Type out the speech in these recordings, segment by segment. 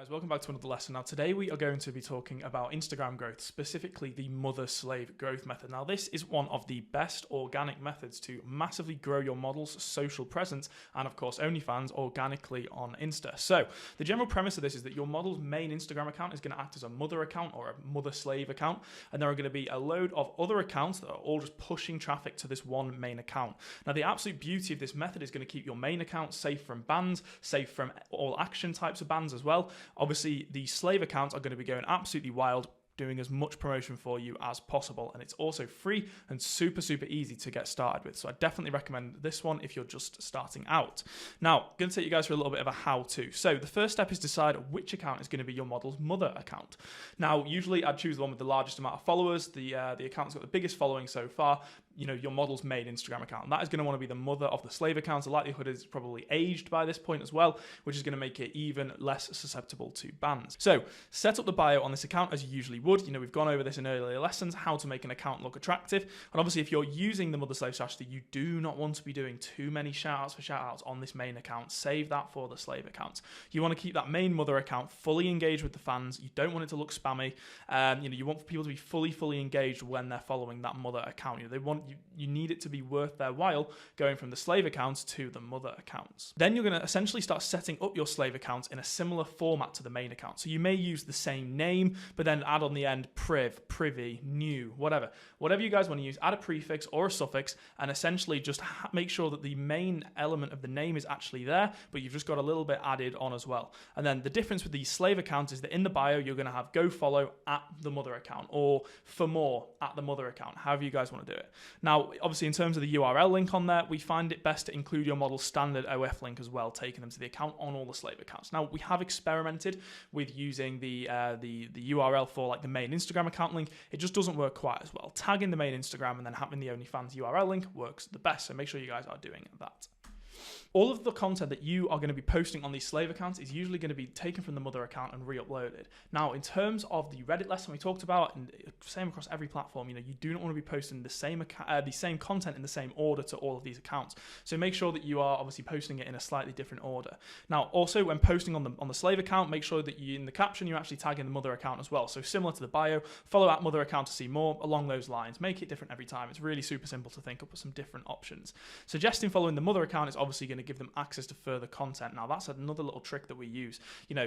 Guys, welcome back to another lesson. Now today we are going to be talking about Instagram growth, specifically the MotherSlave growth method. Now this is one of the best organic methods to massively grow your model's social presence and of course OnlyFans organically on Insta. So the general premise of this is that your model's main Instagram account is going to act as a mother account or a MotherSlave account, and there are going to be a load of other accounts that are all just pushing traffic to this one main account. Now the absolute beauty of this method is going to keep your main account safe from bans, safe from all action types of bans as well. Obviously, the slave accounts are going to be going absolutely wild, doing as much promotion for you as possible, and it's also free and super easy to get started with. So I definitely recommend this one if you're just starting out. Now, I'm going to take you guys through a little bit of a how-to. So the first step is decide which account is going to be your model's mother account. Now, usually I'd choose the one with the largest amount of followers, the account that's got the biggest following so far, your model's main Instagram account. That is going to want to be the mother of the slave account. The likelihood is probably aged by this point as well, which is going to make it even less susceptible to bans. So set up the bio on this account as you usually would. We've gone over this in earlier lessons, how to make an account look attractive. And obviously, if you're using the MotherSlave strategy, you do not want to be doing too many shoutouts for shoutouts on this main account. Save that for the slave accounts. You want to keep that main mother account fully engaged with the fans. You don't want it to look spammy. You want people to be fully engaged when they're following that mother account. You need it to be worth their while going from the slave accounts to the mother accounts. Then you're going to essentially start setting up your slave accounts in a similar format to the main account. So you may use the same name, but then add on the end priv, privy, new, whatever you guys want to use. Add a prefix or a suffix, and essentially just make sure that the main element of the name is actually there, but you've just got a little bit added on as well. And then the difference with the slave accounts is that in the bio you're going to have go follow at the mother account, or for more at the mother account, however you guys want to do it. Now, obviously, in terms of the URL link on there, we find it best to include your model's standard OF link as well, taking them to the account on all the slave accounts. Now, we have experimented with using the URL for like the main Instagram account link. It just doesn't work quite as well. Tagging the main Instagram and then having the OnlyFans URL link works the best, so make sure you guys are doing that. All of the content that you are going to be posting on these slave accounts is usually going to be taken from the mother account and re-uploaded. Now, in terms of the Reddit lesson we talked about, and same across every platform, you do not want to be posting the same content in the same order to all of these accounts. So make sure that you are obviously posting it in a slightly different order. Now, also when posting on the slave account, make sure that in the caption you're actually tagging the mother account as well. So similar to the bio, follow at mother account to see more along those lines. Make it different every time. It's really super simple to think up with some different options. Suggesting following the mother account is obviously going to give them access to further content. Now that's another little trick that we use,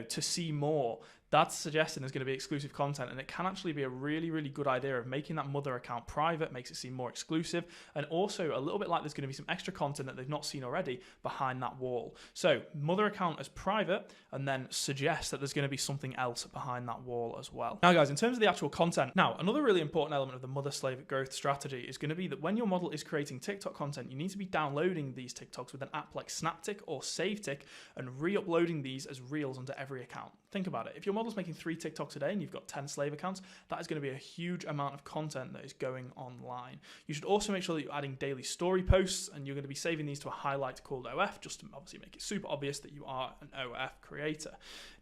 to see more. That's suggesting there's going to be exclusive content, and it can actually be a really good idea of making that mother account private, makes it seem more exclusive, and also a little bit like there's going to be some extra content that they've not seen already behind that wall. So mother account as private, and then suggest that there's going to be something else behind that wall as well. Now guys, in terms of the actual content, now another really important element of the MotherSlave growth strategy is going to be that when your model is creating TikTok content, you need to be downloading these TikToks with an app like Snaptic or SaveTik and re-uploading these as reels onto every account. Think about it. If your model's making 3 TikToks a day and you've got 10 slave accounts, that is going to be a huge amount of content that is going online. You should also make sure that you're adding daily story posts, and you're going to be saving these to a highlight called OF, just to obviously make it super obvious that you are an OF creator.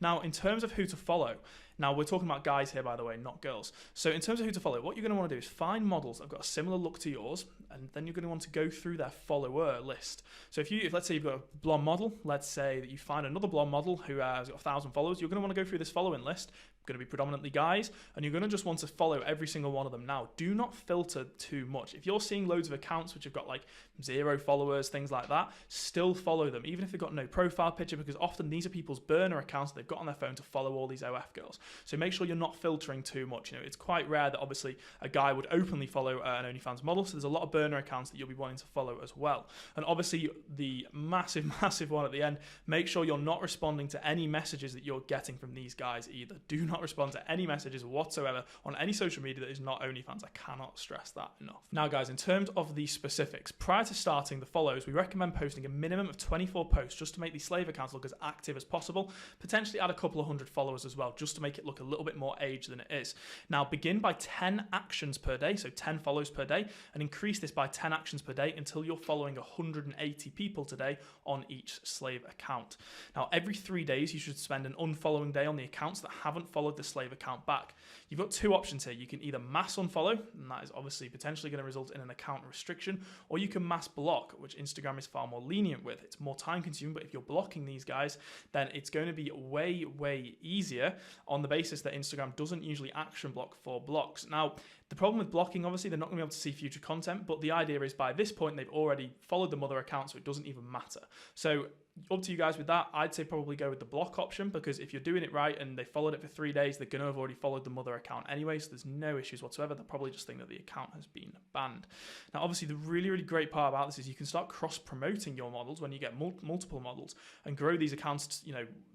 Now, in terms of who to follow, now we're talking about guys here, by the way, not girls. So in terms of who to follow, what you're going to want to do is find models that have got a similar look to yours, and then you're going to want to go through their follower list. So if let's say you've got a blonde model, let's say that you find another blonde model who has got 1,000 followers, you're going to want to go through this following list. Going to be predominantly guys, and you're going to just want to follow every single one of them. Now, do not filter too much. If you're seeing loads of accounts which have got like 0 followers, things like that, still follow them, even if they've got no profile picture, because often these are people's burner accounts that they've got on their phone to follow all these OF girls. So make sure you're not filtering too much. It's quite rare that obviously a guy would openly follow an OnlyFans model, so there's a lot of burner accounts that you'll be wanting to follow as well. And obviously the massive one at the end, make sure you're not responding to any messages that you're getting from these guys either. Do not respond to any messages whatsoever on any social media that is not OnlyFans. I cannot stress that enough. Now guys, in terms of the specifics, prior to starting the follows, we recommend posting a minimum of 24 posts just to make these slave accounts look as active as possible. Potentially add a couple of hundred followers as well, just to make make it look a little bit more aged than it is. Now begin by 10 actions per day, so 10 follows per day, and increase this by 10 actions per day until you're following 180 people today on each slave account. Now every 3 days you should spend an unfollowing day on the accounts that haven't followed the slave account back. You've got two options here. You can either mass unfollow, and that is obviously potentially going to result in an account restriction, or you can mass block, which Instagram is far more lenient with. It's more time consuming, but if you're blocking these guys, then it's going to be way easier on the basis that Instagram doesn't usually action block for blocks. Now, the problem with blocking, obviously, they're not going to be able to see future content, but the idea is by this point, they've already followed the mother account, so it doesn't even matter. So up to you guys with that. I'd say probably go with the block option, because if you're doing it right and they followed it for 3 days, they're going to have already followed the mother account anyway, so there's no issues whatsoever. They'll probably just think that the account has been banned. Now, obviously, the really great part about this is you can start cross-promoting your models when you get multiple models and grow these accounts,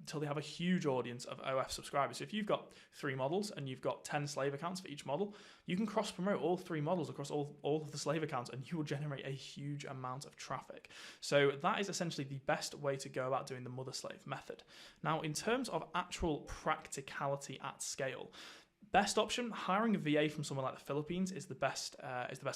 until they have a huge audience of OF subscribers. So if you've got 3 models and you've got 10 slave accounts for each model, you can cross-promote all 3 models across all of the slave accounts, and you will generate a huge amount of traffic. So that is essentially the best way to go about doing the MotherSlave method. Now, in terms of actual practicality at scale, best option, hiring a VA from somewhere like the Philippines is the best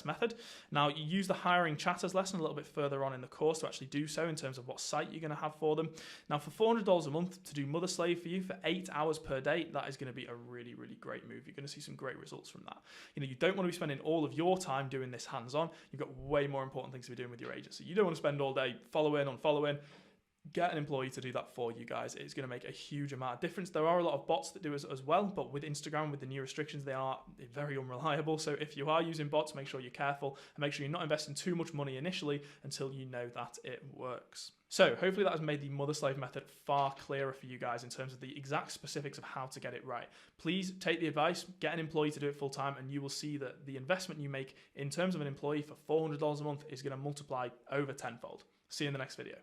method. Now, you use the hiring chatters lesson a little bit further on in the course to actually do so in terms of what site you're going to have for them. Now, for $400 a month to do MotherSlave for you for 8 hours per day, that is going to be a really great move. You're going to see some great results from that. You don't want to be spending all of your time doing this hands-on. You've got way more important things to be doing with your agency. You don't want to spend all day following. Get an employee to do that for you guys. It's going to make a huge amount of difference. There are a lot of bots that do as well, but with Instagram, with the new restrictions, they are very unreliable. So if you are using bots, make sure you're careful and make sure you're not investing too much money initially until you know that it works. So hopefully that has made the MotherSlave method far clearer for you guys in terms of the exact specifics of how to get it right. Please take the advice, get an employee to do it full time, and you will see that the investment you make in terms of an employee for $400 a month is going to multiply over tenfold. See you in the next video.